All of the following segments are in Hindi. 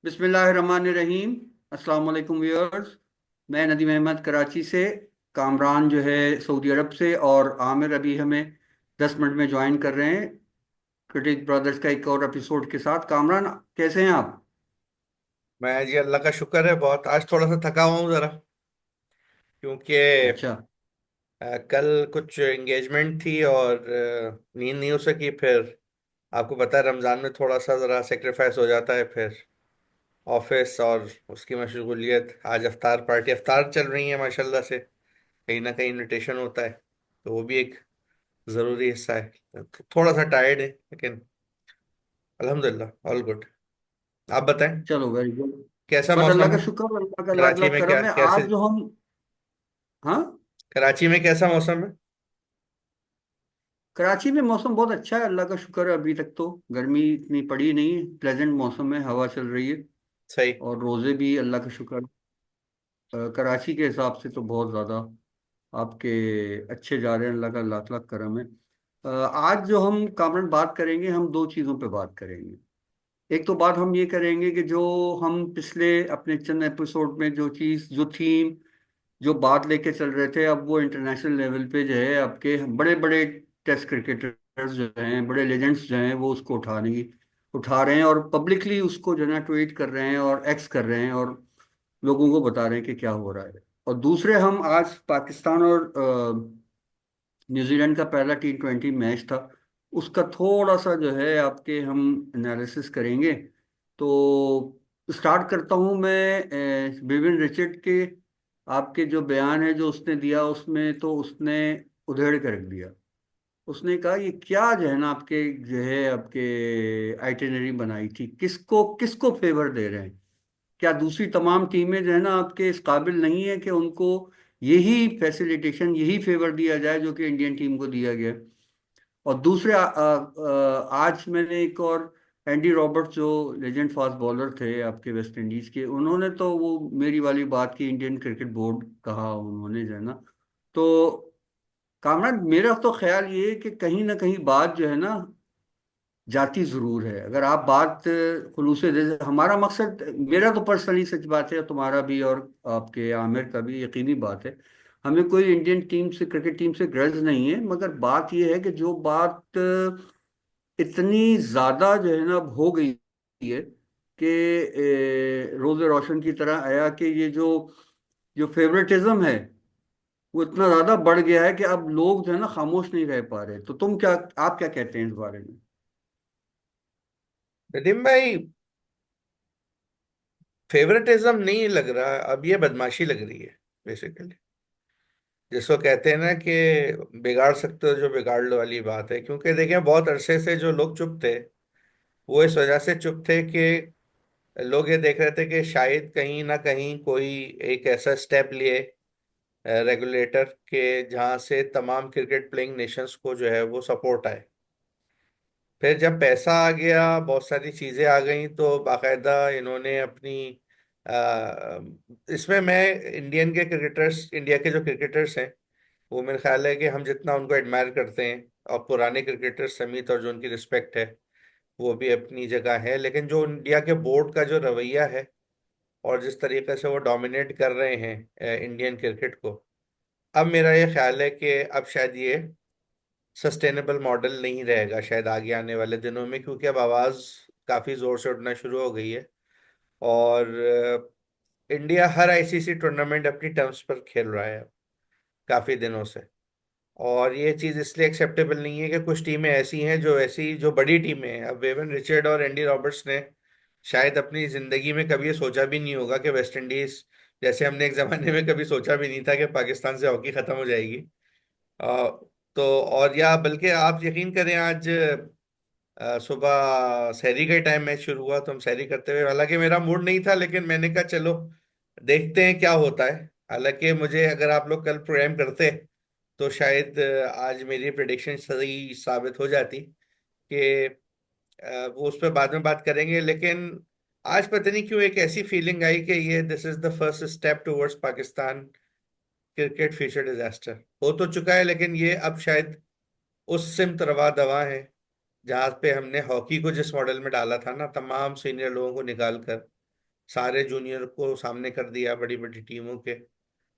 बिस्मिल्लाहिर्रहमानिर्रहीम। अस्सलाम वालेकुम व्यूअर्स। मैं नदीम अहमद कराची से, कामरान जो है सऊदी अरब से, और आमिर अभी हमें 10 मिनट में ज्वाइन कर रहे हैं क्रिटिक ब्रदर्स का एक और एपिसोड के साथ। कामरान, कैसे हैं आप? मैं जी अल्लाह का शुक्र है। बहुत आज थोड़ा सा थका हुआ हूँ जरा, क्योंकि अच्छा। कल कुछ एंगेजमेंट थी और नींद नहीं हो सकी। फिर आपको पता है रमज़ान में थोड़ा सा ज़रा सेक्रीफाइस हो जाता है। फिर ऑफिस और उसकी मशगूलियत। आज अफ्तार पार्टी अफ्तार चल रही है माशाल्लाह से, कहीं ना कहीं इनविटेशन होता है, तो वो भी एक ज़रूरी हिस्सा है। तो थोड़ा सा टायर्ड है, लेकिन अल्हम्दुलिल्लाह ऑल गुड। आप बताएं, चलो, वेरी गुड। कैसा बस अल्लाह मौसम का है शुक्र और अल्लाह का लाख कराची लाख में? क्या करम है। कैसे आज जो हम, हाँ, कराची में कैसा मौसम है? कराची में मौसम बहुत अच्छा है, अल्लाह का शुक्र है। अभी तक तो गर्मी इतनी पड़ी नहीं, प्लेजेंट मौसम है, हवा चल रही है। सही। और रोज़े भी अल्लाह का शुक्र। कराची के हिसाब से तो बहुत ज़्यादा आपके अच्छे जा रहे हैं, अल्लाह का लाख लाख करम है। आज जो हम कामन बात करेंगे, हम दो चीज़ों पे बात करेंगे। एक तो बात हम ये करेंगे कि जो हम पिछले अपने चंद एपिसोड में जो चीज़, जो थीम, जो बात लेके चल रहे थे, अब वो इंटरनेशनल लेवल पे जो है आपके बड़े बड़े टेस्ट क्रिकेटर्स जो हैं, बड़े लेजेंड्स जो हैं, वो उसको उठा रहे हैं और पब्लिकली उसको जो है ना ट्वीट कर रहे हैं और एक्स कर रहे हैं और लोगों को बता रहे हैं कि क्या हो रहा है। और दूसरे, हम आज पाकिस्तान और न्यूजीलैंड का पहला T20 मैच था, उसका थोड़ा सा जो है आपके हम एनालिसिस करेंगे। तो स्टार्ट करता हूं मैं विवियन रिचर्ड के। आपके जो बयान है जो उसने दिया, उसमें तो उसने उधेड़ कर रख दिया। उसने कहा ये क्या जो है ना आपके जो है आपके आइटिनरी बनाई थी, किसको किसको फेवर दे रहे हैं? क्या दूसरी तमाम टीमें जो है ना आपके इस काबिल नहीं है कि उनको यही फैसिलिटेशन, यही फेवर दिया जाए जो कि इंडियन टीम को दिया गया? और दूसरे आज मैंने एक और, एंडी रॉबर्ट्स जो लेजेंड फास्ट बॉलर थे आपके वेस्ट इंडीज के, उन्होंने तो वो मेरी वाली बात की, इंडियन क्रिकेट बोर्ड कहा उन्होंने जो है ना। तो कामरान, मेरा तो ख्याल ये है कि कहीं ना कहीं बात जो है ना जाती जरूर है। अगर आप बात खुलूस दिल, हमारा मकसद, मेरा तो पर्सनली सच बात है, तुम्हारा भी और आपके आमिर का भी यकीनी बात है, हमें कोई इंडियन टीम से, क्रिकेट टीम से ग्रज नहीं है। मगर बात यह है कि जो बात इतनी ज्यादा जो है ना अब हो गई है कि रोज़े रोशन की तरह आया कि ये जो जो फेवरेटिज्म है वो इतना ज्यादा बढ़ गया है कि अब लोग जो है ना खामोश नहीं रह पा रहे। तो आप क्या कहते हैं इस बारे में? नदीम भाई, फेवरेटिज्म नहीं लग रहा, अब ये बदमाशी लग रही है बेसिकली। जिसको कहते हैं ना कि बिगाड़ सकते हो जो बिगाड़ लो वाली बात है। क्योंकि देखें, बहुत अरसे से जो लोग चुप थे, वो इस वजह से चुप थे कि लोग ये देख रहे थे कि शायद कहीं ना कहीं कोई एक ऐसा स्टेप लिए रेगुलेटर के, जहां से तमाम क्रिकेट प्लेइंग नेशंस को जो है वो सपोर्ट आए। फिर जब पैसा आ गया, बहुत सारी चीजें आ गई, तो बाकायदा इन्होंने अपनी इसमें मैं इंडियन के क्रिकेटर्स, इंडिया के जो क्रिकेटर्स हैं, वो मेरे ख्याल है कि हम जितना उनको एडमायर करते हैं, और पुराने क्रिकेटर्स समेत, और जो उनकी रिस्पेक्ट है वो भी अपनी जगह है, लेकिन जो इंडिया के बोर्ड का जो रवैया है और जिस तरीके से वो डोमिनेट कर रहे हैं इंडियन क्रिकेट को, अब मेरा ये ख्याल है कि अब शायद ये सस्टेनेबल मॉडल नहीं रहेगा शायद आगे आने वाले दिनों में। क्योंकि अब आवाज़ काफ़ी ज़ोर से उठना शुरू हो गई है, और इंडिया हर आईसीसी टूर्नामेंट अपनी टर्म्स पर खेल रहा है काफ़ी दिनों से। और ये चीज़ इसलिए एक्सेप्टेबल नहीं है कि कुछ टीमें ऐसी हैं, जो ऐसी जो बड़ी टीमें हैं। अब वेवन रिचर्ड और एंडी रॉबर्ट्स ने शायद अपनी ज़िंदगी में कभी ये सोचा भी नहीं होगा कि वेस्ट इंडीज़, जैसे हमने एक ज़माने में कभी सोचा भी नहीं था कि पाकिस्तान से हॉकी ख़त्म हो जाएगी। अ, तो और या बल्कि आप यकीन करें, आज सुबह सहरी के टाइम मैच शुरू हुआ, तो हम सहरी करते हुए, हालांकि मेरा मूड नहीं था, लेकिन मैंने कहा चलो देखते हैं क्या होता है। हालांकि मुझे, अगर आप लोग कल प्रोग्राम करते तो शायद आज मेरी प्रिडिक्शन सही साबित हो जाती कि वो उस पर बाद में बात करेंगे। लेकिन आज पता नहीं क्यों एक ऐसी फीलिंग आई कि ये this is the first step towards Pakistan cricket future disaster. हो तो चुका है, लेकिन ये अब शायद उस सिमत रवा दवा है जहाँ पे हमने हॉकी को जिस मॉडल में डाला था ना, तमाम सीनियर लोगों को निकाल कर, सारे जूनियर को सामने कर दिया बड़ी बड़ी टीमों के।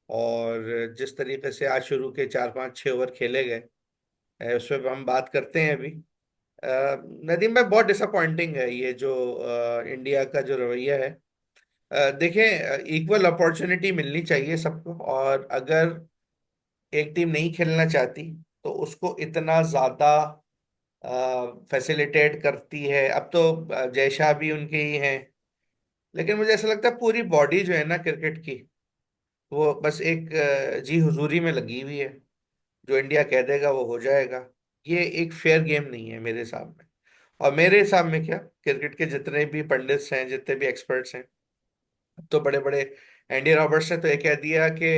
और जिस तरीके से आज शुरू के 4 5 6 ओवर खेले गए, उस पर हम बात करते हैं अभी। नदीम भाई, बहुत डिसअपॉइंटिंग है ये जो इंडिया का जो रवैया है। देखें, इक्वल अपॉर्चुनिटी मिलनी चाहिए सबको, और अगर एक टीम नहीं खेलना चाहती तो उसको इतना ज्यादा फैसिलिटेट करती है। अब तो जय शाह भी उनके ही हैं। लेकिन मुझे ऐसा लगता है पूरी बॉडी जो है ना क्रिकेट की, वो बस एक जी हुजूरी में लगी हुई है। जो इंडिया कह देगा वो हो जाएगा। ये एक फेयर गेम नहीं है मेरे हिसाब में। और मेरे हिसाब में क्या, क्रिकेट के जितने भी पंडित्स हैं, जितने भी एक्सपर्ट्स हैं, तो बड़े बड़े, एंडी रॉबर्ट्स ने तो ये कह दिया कि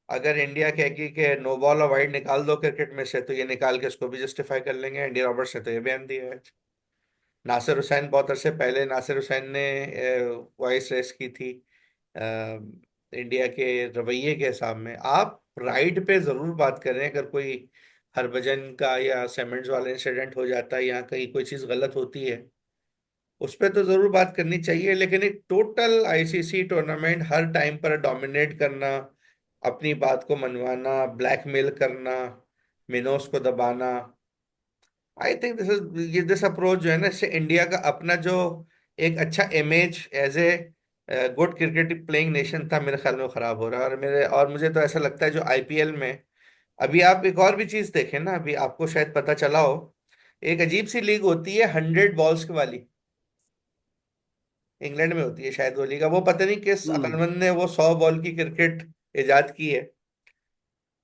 अगर इंडिया कहेगी कि नो बॉल और वाइड निकाल दो क्रिकेट में से, तो ये निकाल के उसको भी जस्टिफाई कर लेंगे। एंडी रॉबर्ट्स ने तो ये बयान दिया है। नासिर हुसैन, बहुत अरसे पहले नासिर हुसैन ने वॉइस रेस की थी अ, इंडिया के रवैये के हिसाब में। आप राइड पे जरूर बात करें, अगर कोई हरभजन का या सीमेंट्स वाला इंसिडेंट हो जाता है या कहीं कोई चीज़ गलत होती है, उस पर तो जरूर बात करनी चाहिए। लेकिन एक टोटल आईसीसी टूर्नामेंट हर टाइम पर डोमिनेट करना, अपनी बात को मनवाना, ब्लैकमेल करना, मिनोस को दबाना, आई थिंक दिस अप्रोच जो है ना, इससे इंडिया का अपना जो एक अच्छा image as a good cricket playing nation था, मेरे ख्याल में वो खराब हो रहा है। और मुझे तो ऐसा लगता है जो आईपीएल में अभी आप एक और भी चीज देखें ना, अभी आपको शायद पता चला हो, एक अजीब सी लीग होती है 100 बॉल्स वाली, इंग्लैंड में होती है शायद वो लीग। वो पता नहीं किस हम्म। अकलमंद ने वो 100 बॉल की क्रिकेट इजाद की है।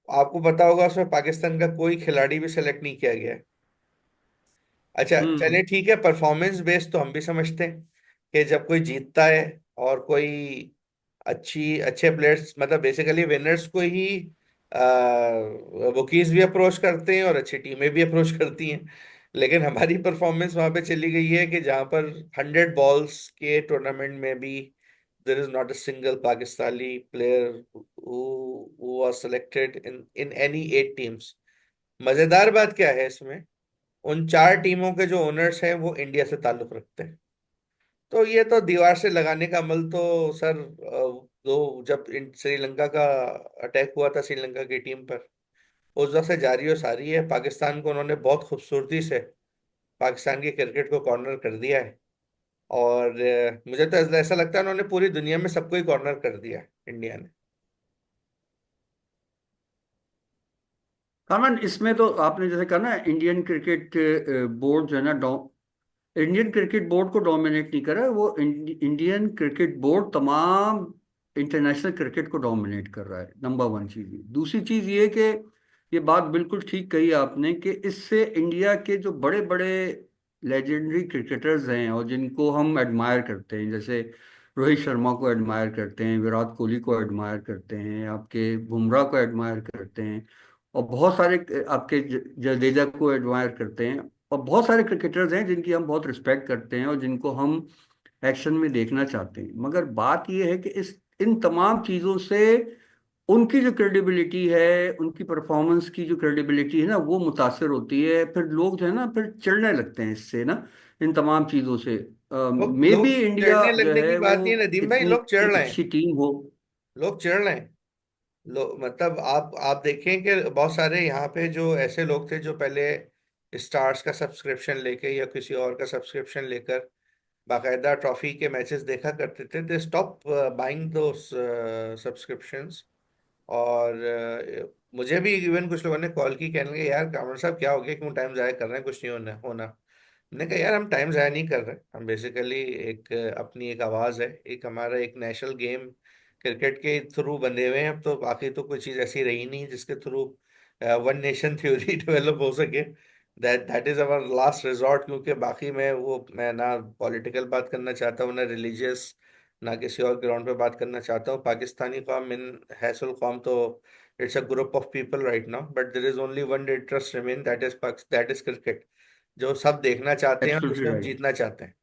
आपको पता होगा उसमें पाकिस्तान का कोई खिलाड़ी भी सेलेक्ट नहीं किया गया है। अच्छा हम्म। चलिए ठीक है, परफॉर्मेंस बेस्ड तो हम भी समझते हैं कि जब कोई जीतता है और कोई अच्छे प्लेयर्स, मतलब बेसिकली विनर्स को ही बुकीज भी अप्रोच करते हैं और अच्छी टीमें भी अप्रोच करती हैं। लेकिन हमारी परफॉर्मेंस वहां पे चली गई है कि जहां पर 100 बॉल्स के टूर्नामेंट में भी there is not a single Pakistani player who was selected in any 8 teams. मजेदार बात क्या है इसमें, उन 4 टीमों के जो ओनर्स हैं वो इंडिया से ताल्लुक रखते हैं। तो ये तो दीवार से लगाने का अमल तो सर, दो जब श्रीलंका का अटैक हुआ था श्रीलंका की टीम पर, उस वक्त से जारी और सारी है। पाकिस्तान को उन्होंने बहुत खूबसूरती से पाकिस्तान की क्रिकेट को कॉर्नर कर दिया है। और मुझे तो ऐसा लगता है उन्होंने पूरी दुनिया में सबको ही कॉर्नर कर दिया है इंडिया ने। कामन, इसमें तो आपने जैसे कहा ना, इंडियन क्रिकेट बोर्ड जो है ना, इंडियन क्रिकेट बोर्ड को डोमिनेट नहीं कर रहा है वो। इंडियन क्रिकेट बोर्ड तमाम इंटरनेशनल क्रिकेट को डोमिनेट कर रहा है। नंबर वन चीज ये। दूसरी चीज ये कि ये बात बिल्कुल ठीक कही आपने कि इससे इंडिया के जो बड़े बड़े लेजेंडरी क्रिकेटर्स हैं और जिनको हम एडमायर करते हैं, जैसे रोहित शर्मा को एडमायर करते हैं, विराट कोहली को एडमायर करते हैं, आपके बुमराह को एडमायर करते हैं, और बहुत सारे आपके जडेजा को एडमायर करते हैं, और बहुत सारे क्रिकेटर्स हैं जिनकी हम बहुत रिस्पेक्ट करते हैं और जिनको हम एक्शन में देखना चाहते हैं। मगर बात यह है कि इस इन तमाम चीज़ों से उनकी जो क्रेडिबिलिटी है, उनकी परफॉर्मेंस की जो क्रेडिबिलिटी है ना, वो मुतासर होती है। फिर लोग जो है ना, फिर चिढ़ने लगते हैं इससे ना, इन तमाम चीज़ों से। मे बी लोग इंडिया चिढ़ने जो लगने की है वो बात नहीं है नदीम भाई, इतनी लोग चिढ़ रहे हैं। अच्छी टीम हो। लोग चिढ़ रहे हैं। मतलब आप देखें कि बहुत सारे यहाँ पे जो ऐसे लोग थे जो पहले स्टार्स का सब्सक्रिप्शन लेके या किसी और का सब्सक्रिप्शन लेकर बाकायदा ट्रॉफी के मैचेस देखा करते थे, दे स्टॉप बाइंग दो सब्सक्रिप्शंस। और मुझे भी इवन कुछ लोगों ने कॉल की, कहने लगे यार कामर साहब क्या हो गया, क्यों टाइम जाया कर रहे हैं, कुछ नहीं होना होना। मैंने कहा यार हम टाइम जाया नहीं कर रहे, हम बेसिकली एक अपनी एक आवाज़ है, एक हमारा एक नेशनल गेम क्रिकेट के थ्रू बंधे हुए हैं। अब तो बाकी तो कोई चीज़ ऐसी रही नहीं जिसके through one nation theory develop हो सके। That is our last resort. क्योंकि बाकी मैं ना पॉलिटिकल बात करना चाहता हूँ, ना रिलीजियस, ना किसी और ग्राउंड पे बात करना चाहता हूँ। पाकिस्तानी कौम इन हैसल कौम तो it's a group of people right now, but there is only one interest remain, that is cricket, जो सब देखना चाहते हैं और एब्सोल्युटली जिसमें हम राइट। जीतना चाहते हैं।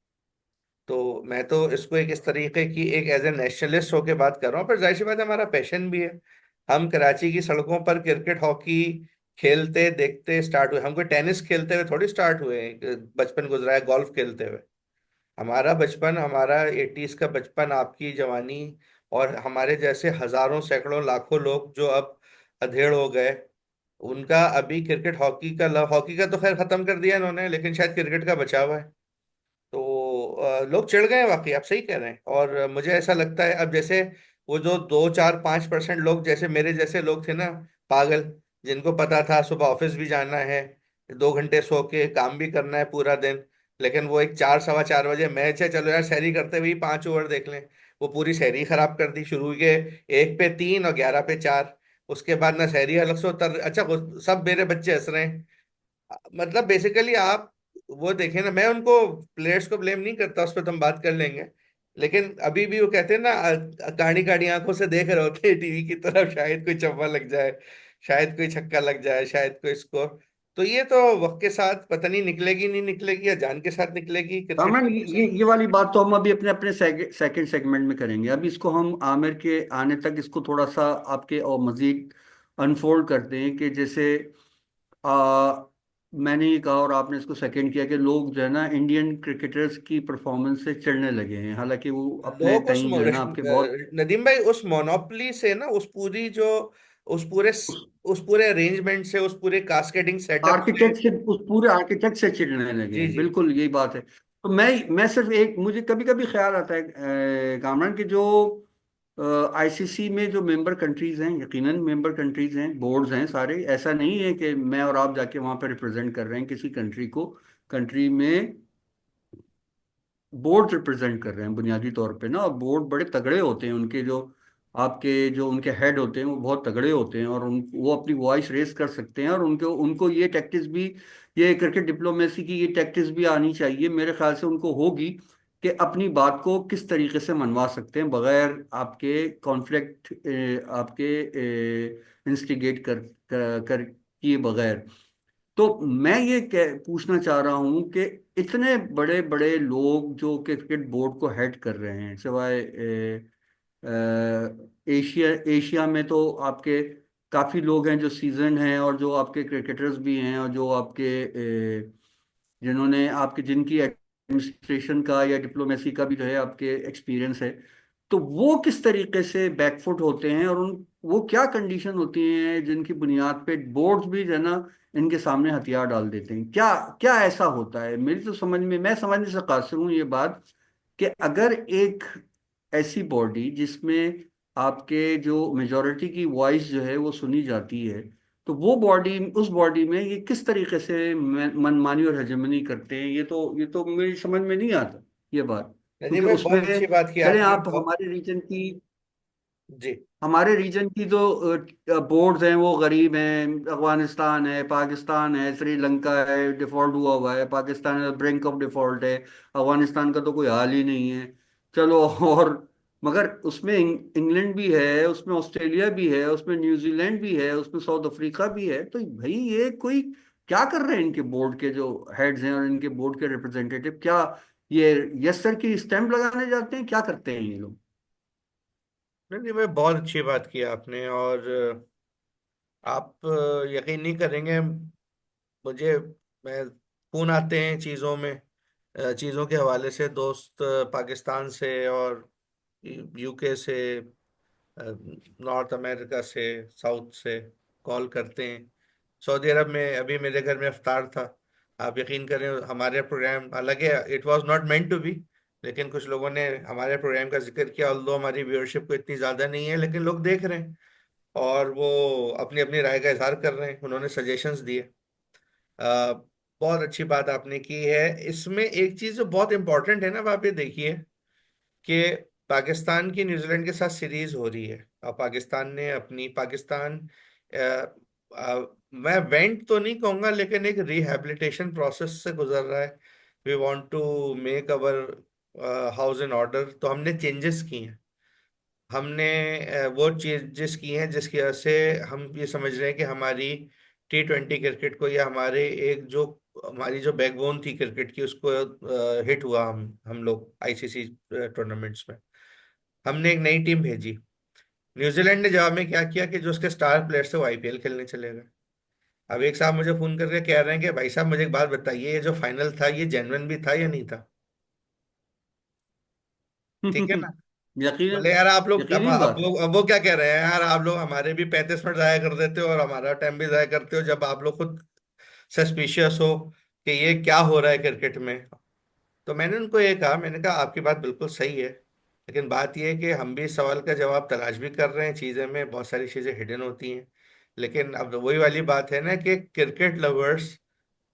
तो मैं तो इसको एक इस तरीके की एक एज ए नेशनलिस्ट होके बात कर रहा हूँ, पर जाहिर सी बात है हमारा पैशन भी है। हम कराची की सड़कों पर क्रिकेट हॉकी खेलते देखते स्टार्ट हुए, हम कोई टेनिस खेलते हुए थोड़ी स्टार्ट हुए हैं, बचपन गुजरा है गोल्फ खेलते हुए। हमारा बचपन, हमारा एटीज का बचपन, आपकी जवानी, और हमारे जैसे हजारों सैकड़ों लाखों लोग जो अब अधेड़ हो गए, उनका अभी क्रिकेट, हॉकी का लव, हॉकी का तो खैर खत्म कर दिया इन्होंने, लेकिन शायद क्रिकेट का बचा हुआ है। तो लोग चिढ़ गए हैं, वाकई आप सही कह रहे हैं। और मुझे ऐसा लगता है अब जैसे वो जो 2 4 5% लोग, जैसे मेरे जैसे लोग थे ना, पागल, जिनको पता था सुबह ऑफिस भी जाना है, 2 घंटे सो के काम भी करना है पूरा दिन, लेकिन वो एक 4 सवा 4 बजे मैच है, चलो यार सैरी करते हुए 5 ओवर देख लें, वो पूरी सैरी खराब कर दी। शुरू के 1 पे 3 और 11 पे 4, उसके बाद ना सैरी अलग से उतर, अच्छा सब मेरे बच्चे हंस रहे हैं। मतलब बेसिकली आप वो देखें ना, मैं उनको प्लेयर्स को ब्लेम नहीं करता, उस पर तुम बात कर लेंगे, लेकिन अभी भी वो कहते हैं ना, काड़ी काड़ी आंखों से देख रहे होते हैं टीवी की तरफ, शायद कोई चौका लग जाए, शायद कोई छक्का लग जाए, शायद कोई स्कोर। तो ये तो वक्त के साथ पता नहीं निकलेगी नहीं निकलेगी, या जान के साथ निकलेगी क्रिकेट कामरान, की वजह से। ये वाली बात तो हम अभी अपने अपने सेकंड सेगमेंट में करेंगे। अभी इसको हम आमिर के आने तक इसको थोड़ा सा आपके और मजीद अनफोल्ड करते हैं कि जैसे आ, मैंने ये कहा और आपने इसको सेकंड किया कि लोग जो है ना इंडियन क्रिकेटर्स की परफॉर्मेंस से चिढ़ने लगे हैं, हालांकि वो अपने लोग उस कहीं जो है ना आपके बहुत नदीम भाई, उस मोनोपली से ना, उस पूरी जो, उस पूरे उस पूरे अरेंजमेंट से, उस पूरे कास्केडिंग सेटअप से। आर्किटेक्ट से, उस पूरे आर्किटेक्ट से चिढ़ने लगे जी हैं, जी। बिल्कुल यही बात है। तो मैं सिर्फ एक, मुझे कभी कभी ख्याल आता है कामरान, कि जो आईसीसी में जो मेंबर कंट्रीज हैं, यकीनन मेंबर कंट्रीज हैं, बोर्ड्स हैं सारे, ऐसा नहीं है कि मैं और आप जाके वहां पर रिप्रेजेंट कर रहे हैं किसी कंट्री को। कंट्री में बोर्ड रिप्रेजेंट कर रहे हैं बुनियादी तौर पे ना, और बोर्ड बड़े तगड़े होते हैं उनके, जो आपके जो उनके हेड होते हैं वो बहुत तगड़े होते हैं, और वो अपनी वॉइस रेस कर सकते हैं, और उनको उनको ये टैक्टिस भी, ये क्रिकेट डिप्लोमेसी की ये टैक्टिस भी आनी चाहिए मेरे ख्याल से उनको होगी, कि अपनी बात को किस तरीके से मनवा सकते हैं बगैर आपके कॉन्फ्लिक्ट, आपके इंस्टिगेट कर किए बगैर। तो मैं ये पूछना चाह रहा हूं कि इतने बड़े बड़े लोग जो कि क्रिकेट बोर्ड को हेड कर रहे हैं, सिवाय एशिया एशिया में तो आपके काफी लोग हैं जो सीजन हैं, और जो आपके क्रिकेटर्स भी हैं, और जो आपके जिन्होंने आपके जिनकी एडमिनिस्ट्रेशन का या डिप्लोमेसी का भी जो है आपके एक्सपीरियंस है। तो वो किस तरीके से बैकफुट होते हैं, और उन वो क्या कंडीशन होती हैं जिनकी बुनियाद पे बोर्ड्स भी जो है ना इनके सामने हथियार डाल देते हैं? क्या क्या ऐसा होता है? मेरी तो समझ में, मैं समझने से कासिर हूँ ये बात, कि अगर एक ऐसी बॉडी जिसमें आपके जो मेजॉरिटी की वॉइस जो है वो सुनी जाती है, तो वो बॉडी, उस बॉडी में ये किस तरीके से मनमानी और हेजेमनी करते हैं, ये तो मेरी समझ में नहीं आता ये बात। नदीम क्योंकि भाई, उसमें बहुत अच्छी बात की चले आपने, आप बहुत। जी। हमारे रीजन की जो बोर्ड्स हैं वो गरीब हैं, अफगानिस्तान है, पाकिस्तान है, श्रीलंका है, डिफॉल्ट हुआ हुआ है, पाकिस्तान ब्रिंक ऑफ डिफॉल्ट है, अफगानिस्तान का तो कोई हाल ही नहीं है। चलो और मगर उसमें इंग्लैंड भी है, उसमें ऑस्ट्रेलिया भी है, उसमें न्यूजीलैंड भी है, उसमें साउथ अफ्रीका भी है। तो भाई ये कोई क्या कर रहे हैं इनके बोर्ड के जो हेड्स हैं और इनके बोर्ड के रिप्रेजेंटेटिव? क्या ये यस सर की स्टैंप लगाने जाते हैं? क्या करते हैं ये लोग? नहीं भाई, बहुत अच्छी बात की आपने। और आप यकीन नहीं करेंगे, मुझे, मैं फोन आते हैं चीज़ों में, चीज़ों के हवाले से, दोस्त पाकिस्तान से और यूके से, नॉर्थ अमेरिका से, साउथ से कॉल करते हैं। सऊदी अरब में अभी मेरे घर में इफ्तार था। आप यकीन करें, हमारे प्रोग्राम, हालांकि it was not meant to be, लेकिन कुछ लोगों ने हमारे प्रोग्राम का जिक्र किया, ऑल्दो हमारी व्यूअरशिप को इतनी ज़्यादा नहीं है, लेकिन लोग देख रहे हैं और वो अपनी अपनी राय का इजहार कर रहे हैं, उन्होंने सजेशंस दिए। अ, बहुत अच्छी बात आपने की है। इसमें एक चीज़ जो बहुत इंपॉर्टेंट है ना, आप ये देखिए कि पाकिस्तान की न्यूजीलैंड के साथ सीरीज हो रही है, और पाकिस्तान ने अपनी, पाकिस्तान मैं वेंट तो नहीं कहूंगा, लेकिन एक रिहैबिलिटेशन प्रोसेस से गुजर रहा है। We want to make our house in order, तो हमने चेंजेस किए हैं। हमने वो चेंजेस किए हैं जिसकी वजह से हम ये समझ रहे हैं कि हमारी T20 क्रिकेट को, या हमारे एक जो, हमारी जो बैकबोन थी क्रिकेट की, उसको हिट हुआ। हम लोग आईसीसी टूर्नामेंट्स में हमने एक नई टीम भेजी। न्यूजीलैंड ने जवाब में क्या किया कि जो उसके स्टार प्लेयर्स थे वो आईपीएल खेलने चले गए। अब एक साहब मुझे फोन करके कह रहे हैं कि भाई साहब मुझे एक बात बताइए, ये जो फाइनल था ये जेन्युइन भी था या नहीं था? ठीक है ना। यकीनन। बोले यार आप लोग यकीनी बात है। अब वो क्या कह रहे हैं यार, आप लोग हमारे भी 35 मिनट जाया कर देते हो और हमारा टाइम भी जाया करते हो, जब आप लोग खुद सस्पिशियस हो कि ये क्या हो रहा है क्रिकेट में। तो मैंने उनको ये कहा, मैंने कहा आपकी बात बिल्कुल सही है, लेकिन बात यह है कि हम भी इस सवाल का जवाब तलाश भी कर रहे हैं, चीज़ें में बहुत सारी चीज़ें हिडन होती हैं। लेकिन अब वही वाली बात है ना कि क्रिकेट लवर्स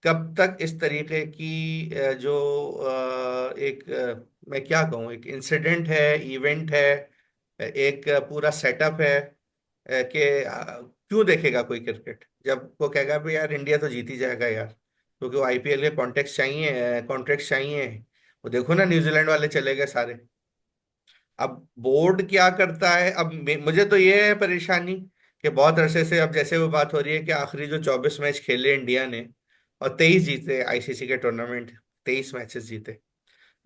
कब तक इस तरीके की मैं क्या कहूँ, एक इंसिडेंट है, इवेंट है, एक पूरा सेटअप है, क्यों देखेगा कोई क्रिकेट, जब वो कहेगा भी यार इंडिया तो जीत ही जाएगा यार, क्योंकि वो आईपीएल के कॉन्ट्रैक्ट चाहिए। वो देखो ना, न्यूजीलैंड वाले चले गए सारे। अब बोर्ड क्या करता है, अब मुझे तो ये है परेशानी कि बहुत अरसे से अब जैसे वो बात हो रही है कि आखिरी जो 24 मैच खेले इंडिया ने और 23 जीते आईसीसी के टूर्नामेंट, 23 मैचेस जीते,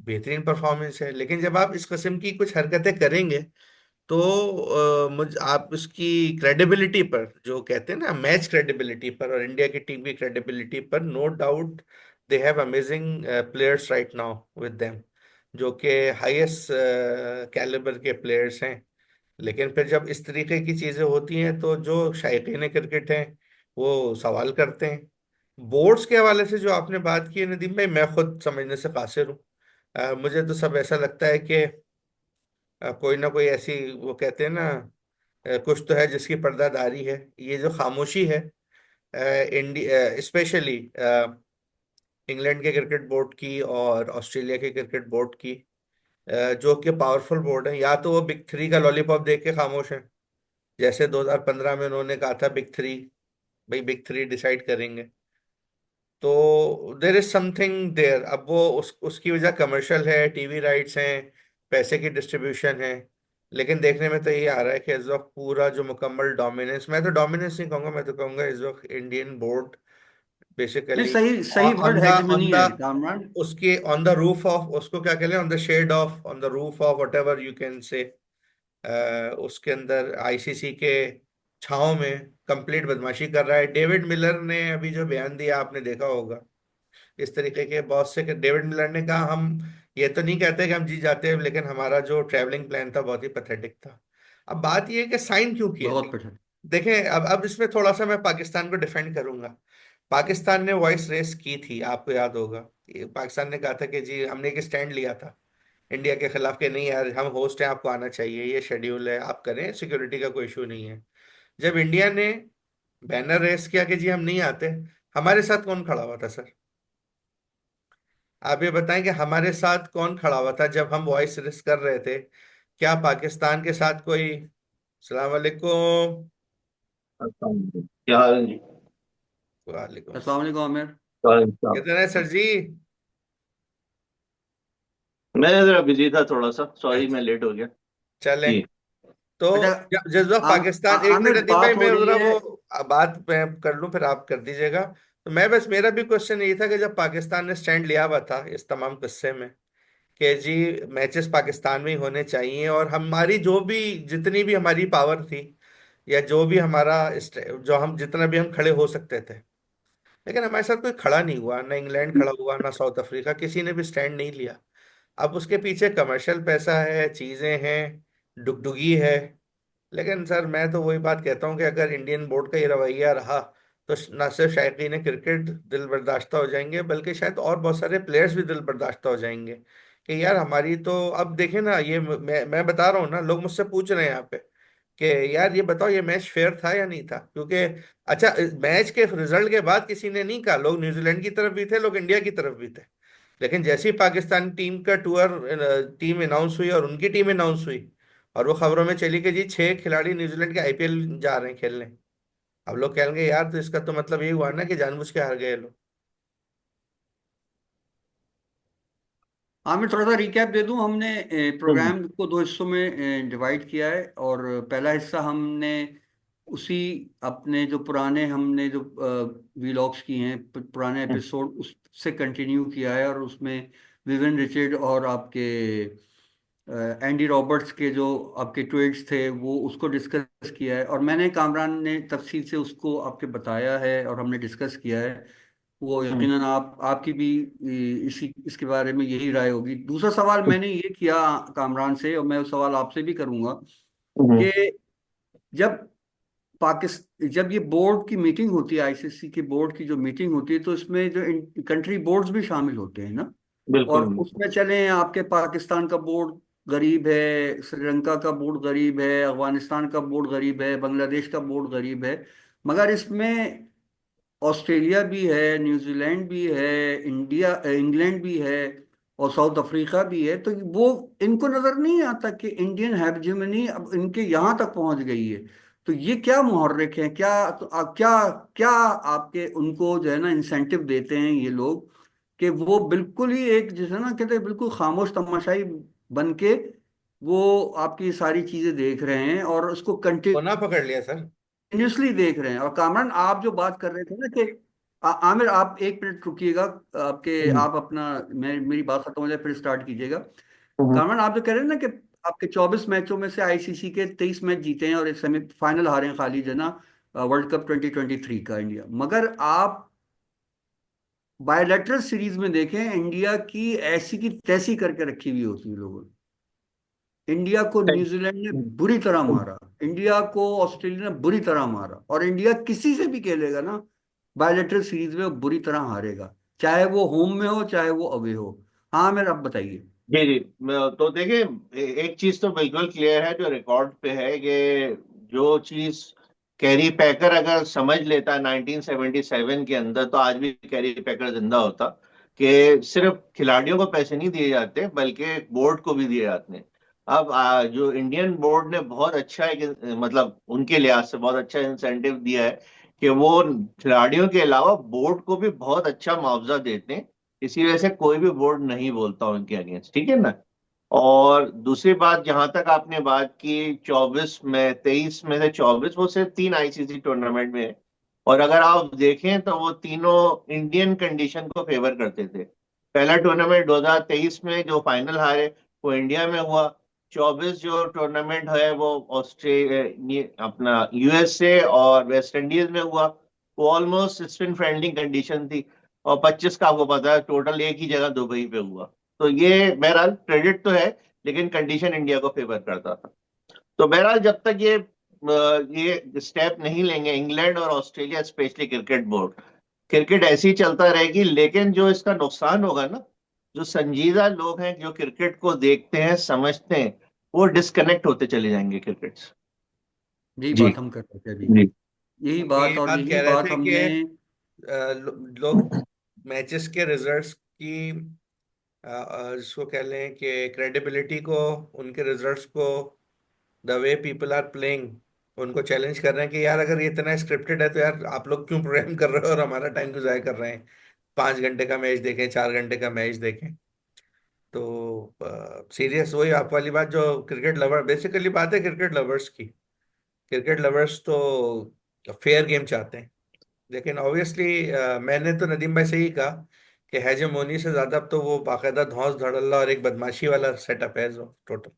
बेहतरीन परफॉर्मेंस है। लेकिन जब आप इस किस्म की कुछ हरकतें करेंगे तो मुझ आप उसकी क्रेडिबिलिटी पर, जो कहते हैं ना मैच क्रेडिबिलिटी पर और इंडिया की टीम की क्रेडिबिलिटी पर, no doubt they have amazing players right now with them, जो कि हाईएस्ट कैलिबर के प्लेयर्स हैं। लेकिन फिर जब इस तरीके की चीजें होती हैं तो जो शायकीन क्रिकेट हैं वो सवाल करते हैं। बोर्ड्स के हवाले से जो आपने बात की है नदीम भाई, मैं खुद समझने से कासिर हूँ। मुझे तो सब ऐसा लगता है कि कोई ना कोई ऐसी, वो कहते हैं ना, कुछ तो है जिसकी पर्दादारी है। ये जो खामोशी है इंडिया स्पेशली इंग्लैंड के क्रिकेट बोर्ड की और ऑस्ट्रेलिया के क्रिकेट बोर्ड की, जो कि पावरफुल बोर्ड है, या तो वो बिग थ्री का लॉलीपॉप देख के खामोश है, जैसे 2015 में उन्होंने कहा था बिग थ्री, भाई बिग थ्री डिसाइड करेंगे। तो देर इज समथिंग देयर। अब वो उसकी वजह कमर्शियल है, टीवी राइट्स हैं, पैसे की डिस्ट्रीब्यूशन है। लेकिन देखने में तो ये आ रहा है कि इस वक्त पूरा जो मुकम्मल डोमिनेंस, मैं तो डोमिनेंस नहीं कहूंगा, मैं तो कहूंगा इस वक्त इंडियन बोर्ड नहीं, बेसिकली सही सही वर्ड ऑन द हेजमनी है कामरान। उसके ऑन द रूफ ऑफ, उसको क्या कहते हैं, on the shade of, on the roof of, whatever you can say, उसके अंदर आईसीसी के छांव में कंप्लीट बदमाशी कर रहा है। डेविड मिलर ने अभी जो बयान दिया आपने देखा होगा, इस तरीके के बहुत से, डेविड मिलर ने कहा हम ये तो नहीं कहते कि हम जीत जाते हैं, लेकिन हमारा जो ट्रैवलिंग प्लान था बहुत ही पैथेटिक था। अब बात ये है कि साइन क्यों किए थे। बहुत पसंद। देखें, अब इसमें थोड़ा सा मैं पाकिस्तान को डिफेंड करूंगा। पाकिस्तान ने वॉइस रेस की थी, आपको याद होगा। पाकिस्तान ने कहा था कि जी हमने एक स्टैंड लिया था इंडिया के खिलाफ कि नहीं यार हम होस्ट हैं, आपको आना चाहिए, ये शेड्यूल है, आप करें, सिक्योरिटी का कोई इशू नहीं है। जब इंडिया ने बैनर रेस किया कि जी हम नहीं आते, हमारे साथ कौन खड़ा हुआ था सर? आप ये बताएं कि हमारे साथ कौन खड़ा हुआ था जब हम वॉइस रेस कर रहे थे? क्या पाकिस्तान के साथ कोई, सलाम वालेकुम। क्या हाल है जी? वालेकुम अस्सलाम अस्सलाम। वालेकुम आमिर। वालेकुम सलाम। कितने हैं सर जी? मैं जरा बिजी था थोड़ा सा, सॉरी मैं अच्छा, लेट हो गया। चलें। जी। तो अच्छा। जिस वक्त पाकिस्तान, एक मिनट आमिर, नदीम भाई, बात हो मैं रही जरा है। वो बात मैं कर लूं फिर आप कर दीजिएगा। तो मैं बस, मेरा भी क्वेश्चन यही था कि जब पाकिस्तान ने स्टैंड लिया हुआ था इस तमाम किस्से में कि जी मैचेस पाकिस्तान में ही होने चाहिए, और हमारी जो भी, जितनी भी हमारी पावर थी, या जो भी हमारा जो हम जितना भी हम खड़े हो सकते थे, लेकिन हमारे साथ कोई खड़ा नहीं हुआ, ना इंग्लैंड खड़ा हुआ, ना साउथ अफ्रीका, किसी ने भी स्टैंड नहीं लिया। अब उसके पीछे कमर्शियल पैसा है, चीजें हैं, डुगडुगी है। लेकिन सर मैं तो वही बात कहता हूँ कि अगर इंडियन बोर्ड का ये रवैया रहा तो न सिर्फ शायकीन क्रिकेट दिल बर्दाश्त हो जाएंगे, बल्कि शायद और बहुत सारे प्लेयर्स भी दिल बर्दाश्त हो जाएंगे कि यार हमारी तो, अब देखें ना, ये मैं बता रहा हूँ ना, लोग मुझसे पूछ रहे हैं यहाँ पे कि यार ये बताओ ये मैच फेयर था या नहीं था, क्योंकि अच्छा, मैच के रिजल्ट के बाद किसी ने नहीं कहा, लोग न्यूजीलैंड की तरफ भी थे, लोग इंडिया की तरफ भी थे। लेकिन जैसे ही पाकिस्तान टीम का टीम अनाउंस हुई और उनकी टीम अनाउंस हुई, और वो खबरों में चली कि जी 6 खिलाड़ी न्यूजीलैंड के आईपीएल जा रहे हैं खेलने, अब लोग कहेंगे यार तो इसका तो मतलब ये हुआ ना कि जानबूझ के हार गए लोग। आमिर, थोड़ा सा रिकैप दे दूं। हमने हम्म। प्रोग्राम को दो हिस्सों में डिवाइड किया है, और पहला हिस्सा हमने उसी अपने जो पुराने हमने जो वीलॉग्स किए हैं, पुराने एपिसोड, उससे कंटिन्यू किया है। और उसमें विवियन रिचर्ड और आपके एंडी रॉबर्ट्स के जो आपके ट्वीट्स थे वो उसको डिस्कस किया है। और मैंने, कामरान ने तफसील से उसको आपके बताया है और हमने डिस्कस किया है। वो हम्म, यकीनन आपकी भी इसी इसके बारे में यही राय होगी। दूसरा सवाल मैंने ये किया कामरान से, और मैं वो सवाल आपसे भी करूंगा हम्म, कि जब जब ये बोर्ड की मीटिंग होती है, आईसीसी की बोर्ड की जो मीटिंग होती है, तो इसमें जो कंट्री बोर्ड्स भी शामिल होते हैं ना। और बिल्कुल बिल्कुल। उसमें चले आपके पाकिस्तान का बोर्ड गरीब है, श्रीलंका का बोर्ड गरीब है, अफगानिस्तान का बोर्ड गरीब है, बांग्लादेश का बोर्ड गरीब है, मगर इसमें ऑस्ट्रेलिया भी है, न्यूजीलैंड भी है, इंग्लैंड भी है, और साउथ अफ्रीका भी है। तो वो इनको नजर नहीं आता कि इंडियन हेgemony अब इनके यहाँ तक पहुंच गई है। तो ये क्या मुहर्रिक है, क्या तो क्या क्या आपके उनको जो है ना इंसेंटिव देते हैं ये लोग, कि वो बिल्कुल ही एक जैसे ना कहते हैं बिल्कुल खामोश तमाशाई बन के वो आपकी ये सारी चीजें देख रहे हैं और उसको कोना पकड़ लिया सर। कंटिन्यूसली देख रहे हैं। और कामरान, आप जो बात कर रहे थे ना कि आमिर, आप एक मिनट रुकिएगा। आपके हम्म, आप अपना मेरी बात खत्म हो जाए फिर स्टार्ट कीजिएगा। हम्म, कामरान, आप जो कह रहे हैं ना कि आपके 24 मैचों में से आईसीसी के 23 मैच जीते हैं और एक सेमीफाइनल हारे हैं खाली जो है ना वर्ल्ड कप 2023 का इंडिया। मगर आप बायलैटरल सीरीज में देखें, इंडिया की ऐसी की तैसी करके रखी हुई होती है लोगों ने। इंडिया को न्यूजीलैंड ने बुरी तरह मारा, इंडिया को ऑस्ट्रेलिया ने बुरी तरह मारा, और इंडिया किसी से भी खेलेगा ना बायलेटरल सीरीज में वो बुरी तरह हारेगा, चाहे वो होम में हो चाहे वो अवे हो। हाँ मेरा, आप बताइए। जी जी। तो देखिए, एक चीज तो बिल्कुल क्लियर है जो रिकॉर्ड पे है कि जो चीज कैरी पैकर अगर समझ लेता 1977 के अंदर, तो आज भी कैरी पैकर जिंदा होता। कि सिर्फ खिलाड़ियों को पैसे नहीं दिए जाते बल्कि बोर्ड को भी दिए जाते हैं। अब जो इंडियन बोर्ड ने बहुत अच्छा मतलब उनके लिहाज से बहुत अच्छा इंसेंटिव दिया है कि वो खिलाड़ियों के अलावा बोर्ड को भी बहुत अच्छा मुआवजा देते हैं। इसी वजह से कोई भी बोर्ड नहीं बोलता उनके अगेंस्ट, ठीक है ना। और दूसरी बात, जहां तक आपने बात की 23 में से 24 वो सिर्फ 3 आईसीसी टूर्नामेंट में है। और अगर आप देखें तो वो तीनों इंडियन कंडीशन को फेवर करते थे। पहला टूर्नामेंट 2023 में जो फाइनल हारे वो इंडिया में हुआ। 24 जो टूर्नामेंट है वो ऑस्ट्रेलिया अपना यूएसए और वेस्ट इंडीज में हुआ। वो ऑलमोस्ट स्पिन फ्रेंडली कंडीशन थी। और 25 का आपको पता है टोटल एक ही जगह दुबई पे हुआ। तो ये बहरहाल क्रेडिट तो है, लेकिन कंडीशन इंडिया को फेवर करता था। तो बहरहाल जब तक ये स्टेप नहीं लेंगे इंग्लैंड और Australia, specially cricket board, cricket ऐसे ही चलता रहेगी। लेकिन जो इसका नुकसान होगा ना, जो संजीदा लोग हैं जो क्रिकेट को देखते हैं समझते हैं, वो डिस्कनेक्ट होते चले जाएंगे क्रिकेट से। यही जी बात हम कर रहे थे अभी, जी। यही हम बात, यही और बात यही कह रहे बात थे कि हमने। लोग मैचेस के रिजल्ट्स की जिसको कह लें कि क्रेडिबिलिटी को, उनके रिजल्ट्स को, the way people are playing उनको चैलेंज कर रहे हैं कि यार अगर ये इतना स्क्रिप्टेड है तो यार आप लोग क्यों प्रोग्राम कर रहे हो और हमारा टाइम क्यों जाया कर रहे हैं। 5 घंटे का मैच देखें, 4 घंटे का मैच देखें। तो सीरियस वही आप वाली बात जो क्रिकेट लवर, बेसिकली बात है क्रिकेट लवर्स की। क्रिकेट लवर्स तो फेयर गेम चाहते हैं। लेकिन ऑब्वियसली मैंने तो नदीम भाई से ही कहा कि हेजेमोनी से ज्यादा अब तो वो बाकायदा धौंस धड़ल्ला और एक बदमाशी वाला सेटअप है जो टोटल।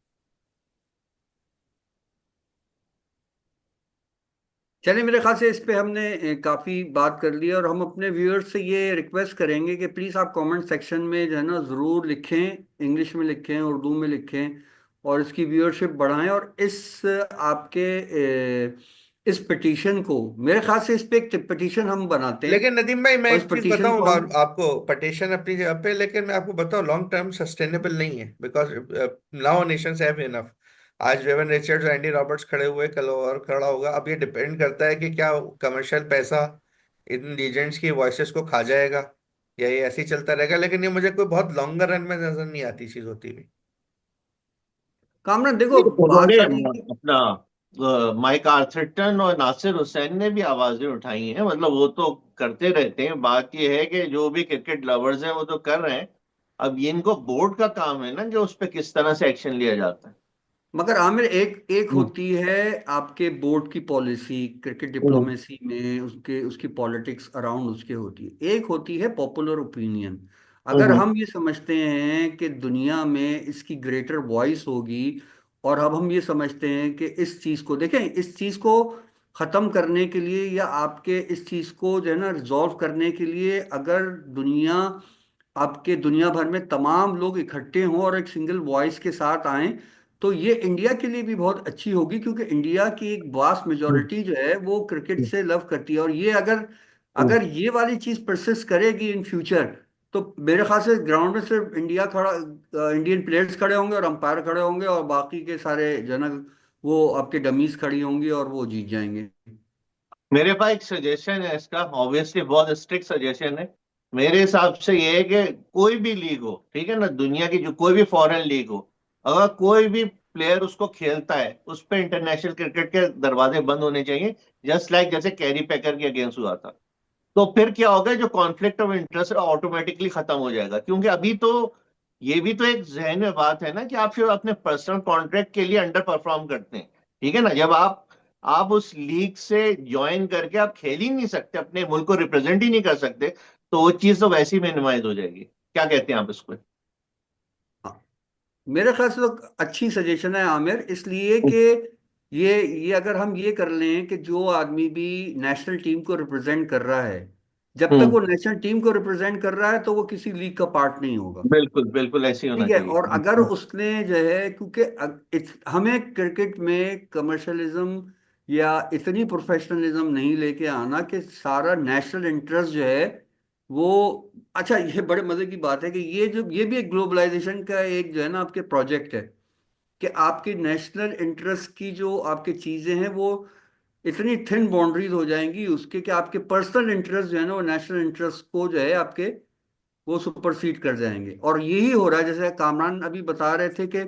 चलिए, मेरे ख्याल से इस पे हमने काफी बात कर ली, और हम अपने व्यूअर्स से ये रिक्वेस्ट करेंगे कि प्लीज आप कमेंट सेक्शन में जो है ना जरूर लिखें, इंग्लिश में लिखें, उर्दू में लिखें, और इसकी व्यूअरशिप बढ़ाएं। और आपके इस पिटीशन को, मेरे ख्याल से इस पे एक पिटीशन हम बनाते हैं, लेकिन नदीम भाई मैं और इस एक चीज पिटीशन बताऊं को हम। आपको, पटिशन अपनी जगह पे, लेकिन मैं आपको बताऊं लॉन्ग टर्म सस्टेनेबल नहीं है। Because now Nations have enough. आज वेवन रिचर्ड्स और एंडी रॉबर्ट्स खड़े हुए, कल और खड़ा होगा। अब ये डिपेंड करता है कि क्या कमर्शियल पैसा इन लीजेंड्स की वॉइसेस को खा जाएगा या ये ऐसे ही चलता रहेगा। लेकिन ये मुझे कोई बहुत लॉन्गर रन में नजर नहीं आती चीज होती हुई। कामना देखो, नहीं, बात उन्होंने सारी। अपना माइक आर्थरटन और नासिर हुसैन ने भी आवाजें उठाई हैं। मतलब वो तो करते रहते हैं। बात ये है कि जो भी क्रिकेट लवर्स हैं वो तो कर रहे हैं। अब ये इनको बोर्ड का काम है ना कि उस पर किस तरह से एक्शन लिया जाता है। मगर आमिर, एक एक हम्म, होती है आपके बोर्ड की पॉलिसी क्रिकेट हम्म, डिप्लोमेसी में, उसके उसकी पॉलिटिक्स अराउंड उसके होती है, एक होती है पॉपुलर ओपिनियन। अगर हम्म, हम ये समझते हैं कि दुनिया में इसकी ग्रेटर वॉइस होगी, और अब हम ये समझते हैं कि इस चीज़ को देखें, इस चीज़ को खत्म करने के लिए या आपके इस चीज को जो है ना रिजॉल्व करने के लिए, अगर दुनिया आपके दुनिया भर में तमाम लोग इकट्ठे हों और एक सिंगल वॉइस के साथ आए, तो ये इंडिया के लिए भी बहुत अच्छी होगी, क्योंकि इंडिया की एक वास्ट हम्म, मेजोरिटी जो है वो क्रिकेट हम्म, से लव करती है। और ये अगर हम्म। अगर ये वाली चीज परसिस्ट करेगी इन फ्यूचर, तो मेरे ख्याल से ग्राउंड में सिर्फ इंडिया खड़ा, इंडियन प्लेयर्स खड़े होंगे और अंपायर खड़े होंगे, और बाकी के सारे जनक वो आपके डमीज खड़ी होंगी और वो जीत जाएंगे। मेरे पास एक सजेशन है इसका, ऑब्वियसली बहुत स्ट्रिक्ट सजेशन है। मेरे हिसाब से ये है कि कोई भी लीग हो, ठीक है ना, दुनिया की जो कोई भी फॉरेन लीग हो, अगर कोई भी प्लेयर उसको खेलता है, उस पर इंटरनेशनल क्रिकेट के दरवाजे बंद होने चाहिए। जस्ट लाइक जैसे कैरी पैकर के अगेंस्ट हुआ था। तो फिर क्या होगा, जो कॉन्फ्लिक्ट ऑफ इंटरेस्ट ऑटोमेटिकली खत्म हो जाएगा, क्योंकि अभी तो ये भी तो एक जहन में बात है ना कि आप सिर्फ अपने पर्सनल कॉन्ट्रैक्ट के लिए अंडर परफॉर्म करते हैं। ठीक है ना, जब आप उस लीग से ज्वाइन करके आप खेल ही नहीं सकते, अपने मुल्क को रिप्रेजेंट ही नहीं कर सकते, तो वो चीज तो वैसे ही मिनिमाइज हो जाएगी। क्या कहते हैं आप इसको? मेरे ख्याल से तो अच्छी सजेशन है आमिर, इसलिए कि ये अगर हम ये कर लें कि जो आदमी भी नेशनल टीम को रिप्रेजेंट कर रहा है, जब तक हम्म। वो नेशनल टीम को रिप्रेजेंट कर रहा है तो वो किसी लीग का पार्ट नहीं होगा। बिल्कुल बिल्कुल ऐसे ही होना ठीक है, चाहिए। और अगर उसने जो है, क्योंकि हमें क्रिकेट में कमर्शलिज्म या इतनी प्रोफेशनलिज्म नहीं लेके आना कि सारा नेशनल इंटरेस्ट जो है वो, अच्छा ये बड़े मजे की बात है कि ये भी एक ग्लोबलाइजेशन का एक जो है ना आपके प्रोजेक्ट है, कि आपकी नेशनल इंटरेस्ट की जो आपकी चीजें हैं वो इतनी थिन बाउंड्रीज हो जाएंगी उसके, कि आपके पर्सनल इंटरेस्ट जो है ना वो नेशनल इंटरेस्ट को जो है आपके वो सुपरसीड कर जाएंगे। और यही हो रहा है, जैसे कामरान अभी बता रहे थे कि